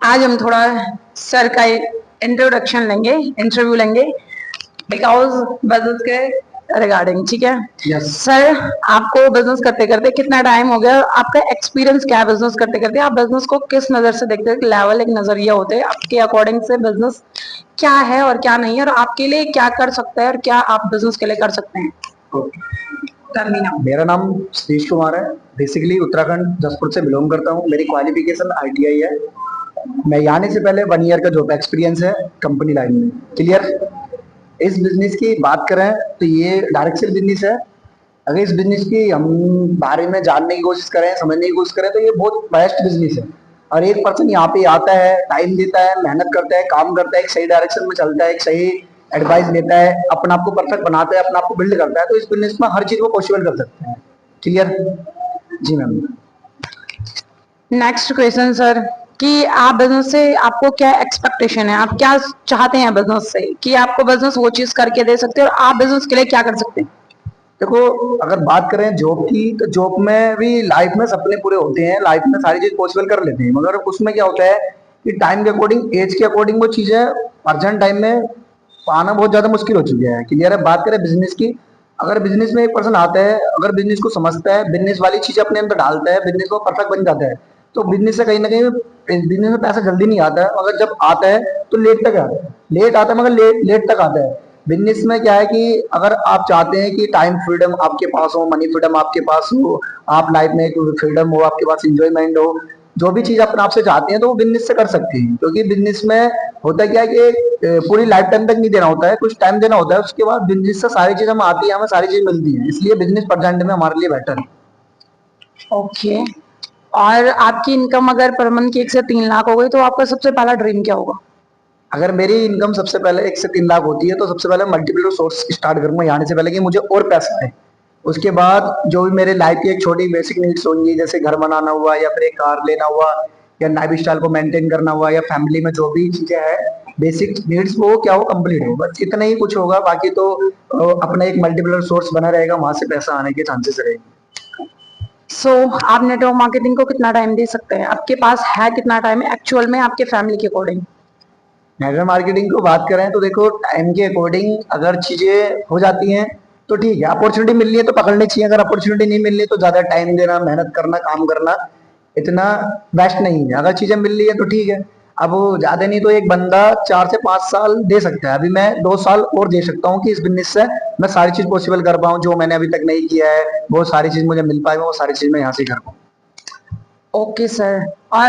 आज हम थोड़ा सर का इंट्रोडक्शन लेंगे, इंटरव्यू लेंगे बिकॉज बिजनेस के रिगार्डिंग। ठीक है यस। सर, आपको बिजनेस करते करते कितना टाइम हो गया? आपका एक्सपीरियंस क्या है बिजनेस करते करते? आप बिजनेस को किस नजर से देखते हैं? लेवल एक नजरिया होते हैं, आपके अकॉर्डिंग से बिजनेस क्या है और क्या नहीं है, और आपके लिए क्या कर सकते हैं और क्या आप बिजनेस के लिए कर सकते हैं? मेरा नाम सतीश कुमार है। बेसिकली उत्तराखंड जसपुर से बिलोंग करता हूँ। मेरी क्वालिफिकेशन ITI है। मैं यहाँ आने से पहले 1 ईयर का जॉब एक्सपीरियंस है कंपनी लाइन में। क्लियर। इस बिजनेस की बात करें तो ये डायरेक्ट सेल बिजनेस है। अगर इस बिजनेस की हम बारे में जानने की कोशिश करें, समझने की कोशिश करें, तो ये बहुत बेस्ट बिजनेस है। और एक पर्सन यहाँ पे आता है, टाइम देता है, मेहनत करता है, काम करता है, एक सही डायरेक्शन में चलता है, एक सही एडवाइस लेता है, अपने आप को परफेक्ट बनाता है, अपने आप को बिल्ड करता है, तो इस बिजनेस में हर चीज को पॉसिबल कर सकते हैं। क्लियर। जी मैम। नेक्स्ट क्वेश्चन सर, कि आप बिजनेस से आपको क्या एक्सपेक्टेशन है? आप क्या चाहते हैं बिजनेस से, कि आपको बिजनेस वो चीज करके दे सकते हैं और आप बिजनेस के लिए क्या कर सकते हैं? देखो, अगर बात करें जॉब की, तो जॉब में भी लाइफ में सपने पूरे होते हैं, लाइफ में सारी चीज पॉसिबल कर लेते हैं, मगर उसमें क्या होता है कि टाइम के अकॉर्डिंग, एज के अकॉर्डिंग वो चीजें अर्जेंट टाइम में पाना बहुत ज्यादा मुश्किल हो चुकी है। क्लियर है। बात करें बिजनेस की, अगर बिजनेस में एक पर्सन आता है, अगर बिजनेस को समझता है, बिजनेस वाली चीजें अपने अंदर डालता है, बिजनेस को परफेक्ट बन जाता है, तो बिजनेस से कहीं ना कहीं बिजनेस में पैसा जल्दी नहीं आता है। अगर जब आता है तो लेट तक आता है, लेट आता है, मगर लेट तक आता है। बिजनेस में क्या है कि अगर आप चाहते हैं कि टाइम फ्रीडम आपके पास हो, मनी फ्रीडम आपके पास हो, आप लाइफ में एक फ्रीडम हो, आपके पास इंजॉयमेंट हो, जो भी चीज अपने आप से चाहते हैं, तो वो बिजनेस से कर सकते हैं। क्योंकि बिजनेस में होता क्या है कि पूरी लाइफ टाइम तक नहीं देना होता है, कुछ टाइम देना होता है, उसके बाद बिजनेस से सारी चीज हमें आती है, हमें सारी चीज मिलती है, इसलिए बिजनेस प्रेजेंट में हमारे लिए बेटर है। ओके। और आपकी इनकम अगर पर मंथ की 1 से 3 लाख हो गई तो आपका सबसे पहला ड्रीम क्या होगा? अगर मेरी इनकम सबसे पहले 1 से 3 लाख होती है, तो सबसे पहले मल्टीपल सोर्स स्टार्ट करूंगा यहाँ आने से पहले, कि मुझे और पैसा है। उसके बाद जो भी मेरे लाइफ की एक छोटी बेसिक नीड्स होंगी, जैसे घर बनाना हुआ, या फिर एक कार लेना हुआ, या लाइफ स्टाइल को मेंटेन करना हुआ, या फैमिली में जो भी चीजें हैं बेसिक नीड्स, वो क्या हो, कंप्लीट हो, बस इतना ही कुछ होगा। बाकी तो अपना एक मल्टीपल सोर्स बना रहेगा, वहां से पैसा आने के चांसेस रहेंगे। सो आप नेटवर्क मार्केटिंग को कितना टाइम दे सकते हैं? आपके पास है कितना टाइम एक्चुअल में आपके फैमिली के अकॉर्डिंग? नेटवर्क मार्केटिंग को बात करें तो देखो, टाइम के अकॉर्डिंग अगर चीजें हो जाती हैं तो ठीक है, अपॉर्चुनिटी मिल रही है तो पकड़नी चाहिए। अगर अपॉर्चुनिटी नहीं मिल रही तो ज्यादा टाइम देना, मेहनत करना, काम करना इतना बेस्ट नहीं है। अगर चीजें मिल रही है तो ठीक है। अब वो ज्यादा नहीं तो एक बंदा 4 से 5 साल दे सकता है, अभी मैं 2 साल और दे सकता हूँ, कि इस बिजनेस से मैं सारी चीज पॉसिबल कर पाऊँ, जो मैंने अभी तक नहीं किया है, वो सारी चीज मुझे मिल पाए, वो सारी चीज मैं यहाँ से कर पाऊँ। Okay sir. और